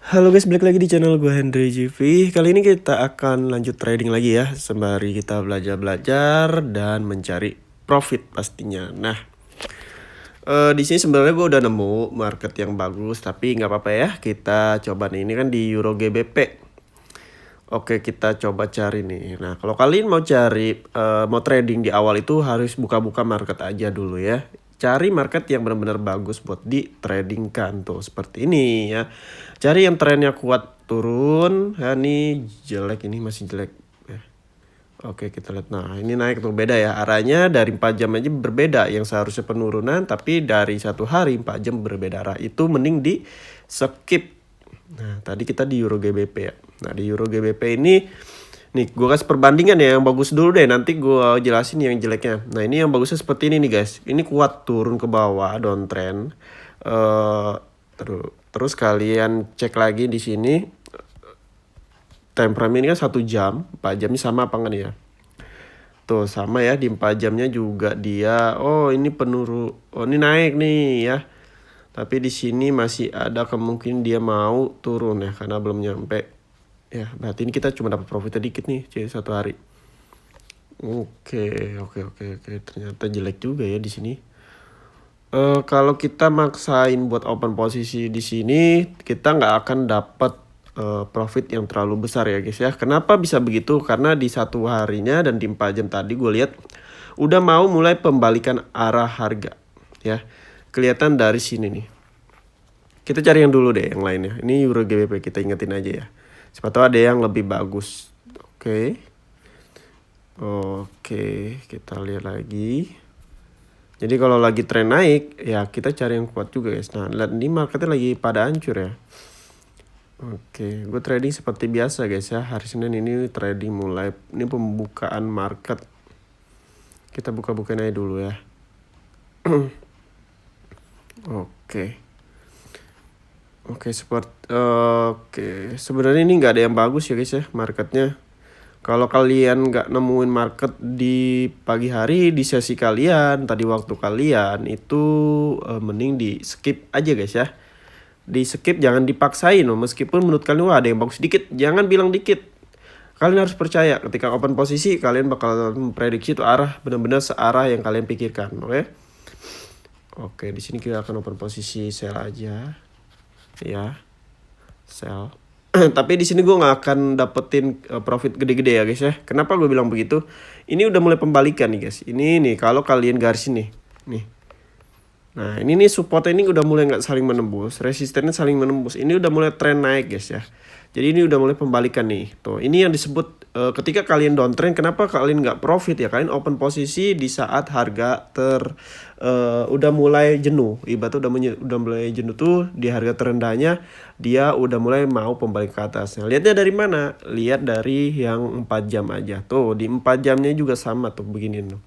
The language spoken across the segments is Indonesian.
Halo guys, balik lagi di channel gue Henry GV. Kali ini kita akan lanjut trading lagi ya, sembari kita belajar-belajar dan mencari profit pastinya. Nah, di sini sebenarnya gue udah nemu market yang bagus, tapi nggak apa-apa ya. Kita coba nih, ini kan di Euro GBP. Oke, kita coba cari nih. Nah, kalau kalian mau cari, mau trading di awal itu harus buka-buka market aja dulu ya. Cari market yang benar-benar bagus buat di trading kan tuh seperti ini ya. Cari yang trennya kuat turun. Ya, ini jelek, ini masih jelek. Oke, kita lihat. Nah, ini naik tuh, beda ya. Arahnya dari 4 jam aja berbeda. Yang seharusnya penurunan, tapi dari satu hari 4 jam berbeda arah. Itu mending di skip. Nah, tadi kita di Euro GBP ya. Nah, di Euro GBP ini, nih gue kasih perbandingan ya. Yang bagus dulu deh, nanti gue jelasin yang jeleknya. Nah, ini yang bagusnya seperti ini nih guys. Ini kuat turun ke bawah, downtrend. Terus kalian cek lagi di sini. Time frame ini kan 1 jam, 4 jamnya sama apa enggak nih ya? Tuh sama ya, di 4 jamnya juga dia, oh ini oh ini naik nih ya. Tapi di sini masih ada kemungkinan dia mau turun ya, karena belum nyampe. Ya, berarti ini kita cuma dapat profit sedikit nih, satu hari. Oke. Ternyata jelek juga ya di sini. Kalau kita maksain buat open posisi di sini, kita nggak akan dapat profit yang terlalu besar ya guys ya. Kenapa bisa begitu? Karena di satu harinya dan di 4 jam tadi gue lihat udah mau mulai pembalikan arah harga ya. Kelihatan dari sini nih. Kita cari yang dulu deh yang lainnya. Ini Euro GBP, kita ingetin aja ya. Siapa tahu ada yang lebih bagus. Oke, kita lihat lagi. Jadi kalau lagi tren naik, ya kita cari yang kuat juga guys. Nah, lihat ini marketnya lagi pada hancur ya. Oke, gue trading seperti biasa guys ya. Hari Senin ini trading mulai, ini pembukaan market. Kita buka-bukain aja dulu ya. Oke, sebenarnya ini nggak ada yang bagus ya guys ya marketnya. Kalau kalian nggak nemuin market di pagi hari di sesi kalian, tadi waktu kalian itu mending di skip aja guys ya. Di skip, jangan dipaksain loh. Meskipun menurut kalian wah ada yang bagus dikit, jangan bilang dikit. Kalian harus percaya ketika open posisi kalian bakal memprediksi itu arah benar-benar searah yang kalian pikirkan, oke? Oke, di sini kita akan open posisi sell aja. Ya. Sell. Tapi di sini gue nggak akan dapetin profit gede-gede ya guys ya. Kenapa gue bilang begitu? Ini udah mulai pembalikan nih guys. Ini nih kalau kalian garisin nih. Nah ini nih supportnya ini udah mulai nggak saling menembus, resistennya saling menembus. Ini udah mulai tren naik guys ya. Jadi ini udah mulai pembalikan nih. Tuh ini yang disebut ketika kalian downtrend, kenapa kalian nggak profit ya? Kalian open posisi di saat harga udah mulai jenuh. Ibaratnya udah mulai jenuh tuh di harga terendahnya dia udah mulai mau pembalik ke atas. Nah, lihatnya dari mana? Lihat dari yang 4 jam aja. Tuh di 4 jamnya juga sama tuh begini tuh.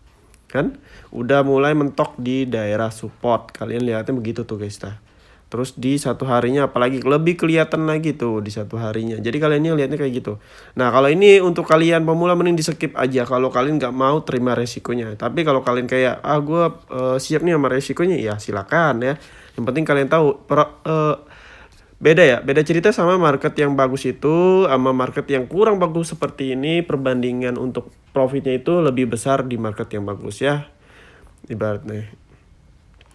Kan udah mulai mentok di daerah support, kalian lihatnya begitu tuh guys. Terus di satu harinya apalagi lebih kelihatan lagi tuh di satu harinya. Jadi kalian ini lihatnya kayak gitu. Nah kalau ini untuk kalian pemula mending di skip aja kalau kalian nggak mau terima resikonya. Tapi kalau kalian kayak gue siap nih sama resikonya, ya silakan ya. Yang penting kalian tahu beda cerita sama market yang bagus itu sama market yang kurang bagus seperti ini. Perbandingan untuk profitnya itu lebih besar di market yang bagus ya. Ibaratnya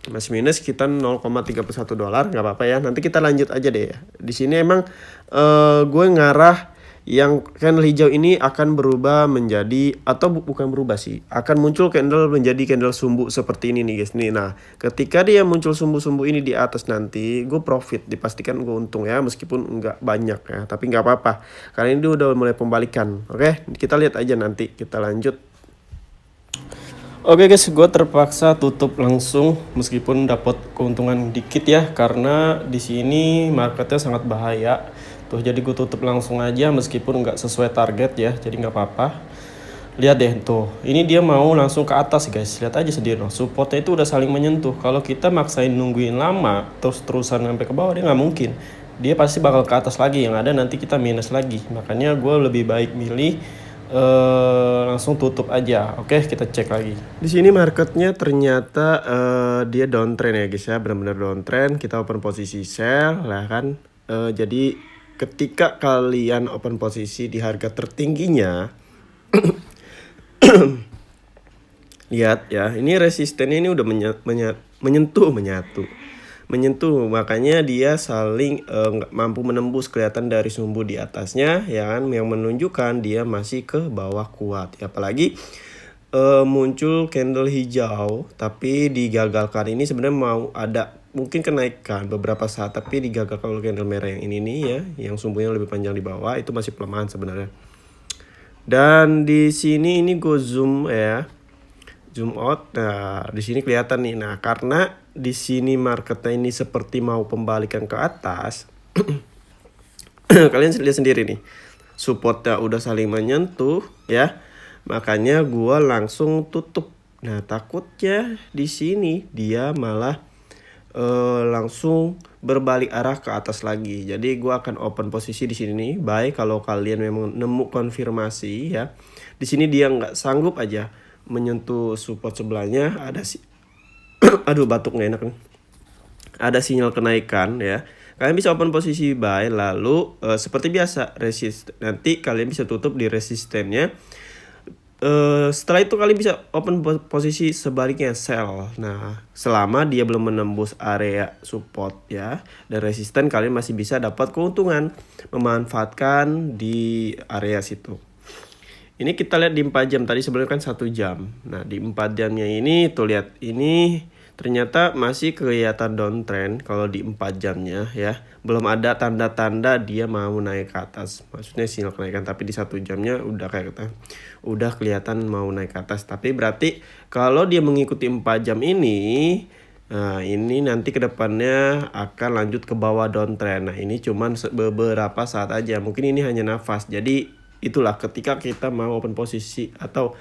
masih minus kita 0,31 dolar, nggak apa-apa ya. Nanti kita lanjut aja deh ya. Di sini emang gue ngarah yang candle hijau ini akan berubah menjadi, atau bukan berubah sih, akan muncul candle menjadi candle sumbu seperti ini nih guys nih. Nah ketika dia muncul sumbu-sumbu ini di atas, nanti gue profit, dipastikan gue untung ya, meskipun nggak banyak ya, tapi nggak apa-apa karena ini udah mulai pembalikan. Oke, kita lihat aja nanti, kita lanjut. Oke guys, gue terpaksa tutup langsung meskipun dapat keuntungan dikit ya, karena di sini marketnya sangat bahaya. Tuh jadi gue tutup langsung aja meskipun nggak sesuai target ya, jadi nggak apa-apa. Lihat deh tuh, ini dia mau langsung ke atas guys. Lihat aja sendiri loh, supportnya itu udah saling menyentuh. Kalau kita maksain nungguin lama terus-terusan sampai ke bawah, dia nggak mungkin. Dia pasti bakal ke atas lagi, yang ada nanti kita minus lagi. Makanya gue lebih baik milih langsung tutup aja. Oke, kita cek lagi. Di sini marketnya ternyata dia downtrend ya guys ya, benar-benar downtrend. Kita open posisi sell lah kan. Jadi ketika kalian open posisi di harga tertingginya, lihat ya, ini resistennya ini udah menyentuh, makanya dia saling nggak mampu menembus, kelihatan dari sumbu di atasnya ya kan, yang menunjukkan dia masih ke bawah kuat ya. Apalagi muncul candle hijau tapi digagalkan. Ini sebenarnya mau ada mungkin kenaikan beberapa saat tapi digagalkan kalau candle merah yang ini nih ya, yang sumbunya lebih panjang di bawah, itu masih pelemahan sebenarnya. Dan di sini ini gue zoom ya, zoom out. Nah, di sini kelihatan nih. Nah, karena di sini marketnya ini seperti mau pembalikan ke atas. Kalian lihat sendiri nih. Supportnya udah saling menyentuh ya. Makanya gua langsung tutup. Nah, takutnya di sini dia malah langsung berbalik arah ke atas lagi. Jadi gua akan open posisi di sini nih. Baik kalau kalian memang nemu konfirmasi ya. Di sini dia nggak sanggup aja menyentuh support sebelahnya, ada aduh batuk nggak enak nih. Ada sinyal kenaikan ya. Kalian bisa open posisi buy, lalu seperti biasa nanti kalian bisa tutup di resistennya. Setelah itu kalian bisa open posisi sebaliknya sell. Nah, selama dia belum menembus area support ya dan resisten, kalian masih bisa dapat keuntungan memanfaatkan di area situ. Ini kita lihat di 4 jam, tadi sebelumnya kan 1 jam. Nah, di 4 jamnya ini tuh lihat, ini ternyata masih kelihatan downtrend kalau di 4 jamnya ya. Belum ada tanda-tanda dia mau naik ke atas. Maksudnya sinyal kenaikan, tapi di 1 jamnya udah kelihatan mau naik ke atas. Tapi berarti kalau dia mengikuti 4 jam ini, nah ini nanti kedepannya akan lanjut ke bawah downtrend. Nah, ini cuman beberapa saat aja. Mungkin ini hanya nafas. Jadi itulah ketika kita mau open posisi atau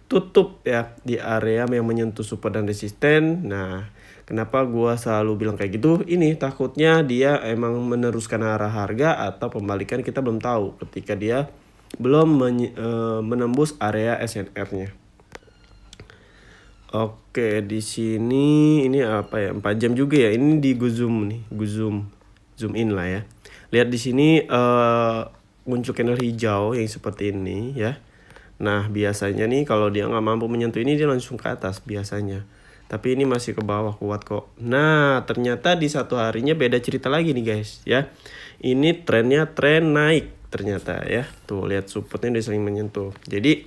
tutup ya di area yang menyentuh support dan resisten. Nah, kenapa gua selalu bilang kayak gitu? Ini takutnya dia emang meneruskan arah harga atau pembalikan, kita belum tahu ketika dia belum menembus area SNR-nya. Oke, di sini ini apa ya? 4 jam juga ya. Ini di gue zoom nih, zoom in lah ya. Lihat di sini muncul candle hijau yang seperti ini ya. Nah, biasanya nih kalau dia nggak mampu menyentuh ini, dia langsung ke atas biasanya. Tapi ini masih ke bawah kuat kok. Nah, ternyata di satu harinya beda cerita lagi nih guys ya. Ini trennya tren naik ternyata ya. Tuh lihat supportnya dia sering menyentuh. Jadi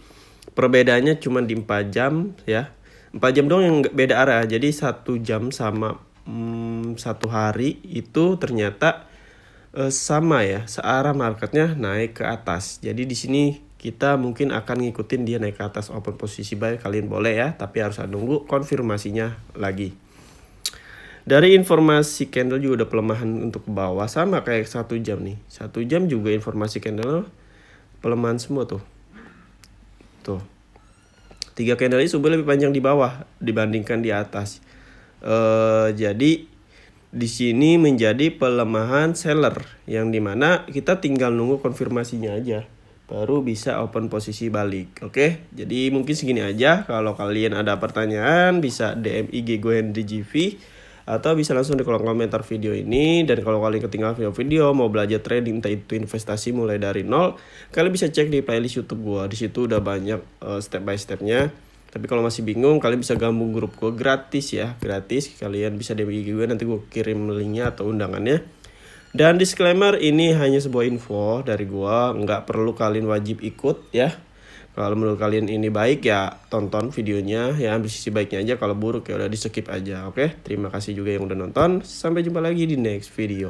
perbedaannya cuma di 4 jam ya. 4 jam dong yang beda arah. Jadi 1 jam sama 1 hari itu ternyata sama ya, searah marketnya naik ke atas. Jadi di sini kita mungkin akan ngikutin dia naik ke atas, open posisi buy kalian boleh ya, tapi harus nunggu konfirmasinya lagi. Dari informasi candle juga udah pelemahan untuk ke bawah, sama kayak 1 jam nih. 1 jam juga informasi candle pelemahan semua tuh. Tuh. 3 candle ini sumber lebih panjang di bawah dibandingkan di atas. Jadi di sini menjadi pelemahan seller, yang dimana kita tinggal nunggu konfirmasinya aja baru bisa open posisi balik. Oke, jadi mungkin segini aja. Kalau kalian ada pertanyaan bisa DM IG gue Henry GV atau bisa langsung di kolom komentar video ini. Dan kalau kalian ketinggalan video-video mau belajar trading entah itu investasi mulai dari nol, kalian bisa cek di playlist YouTube gue. Di situ udah banyak step by stepnya. Tapi kalau masih bingung, kalian bisa gabung grup gue gratis ya, gratis. Kalian bisa DM IG gue, nanti gue kirim linknya atau undangannya. Dan disclaimer, ini hanya sebuah info dari gue, nggak perlu kalian wajib ikut ya. Kalau menurut kalian ini baik ya tonton videonya ya, ambil sisi baiknya aja. Kalau buruk ya udah di skip aja. Oke, terima kasih juga yang udah nonton. Sampai jumpa lagi di next video.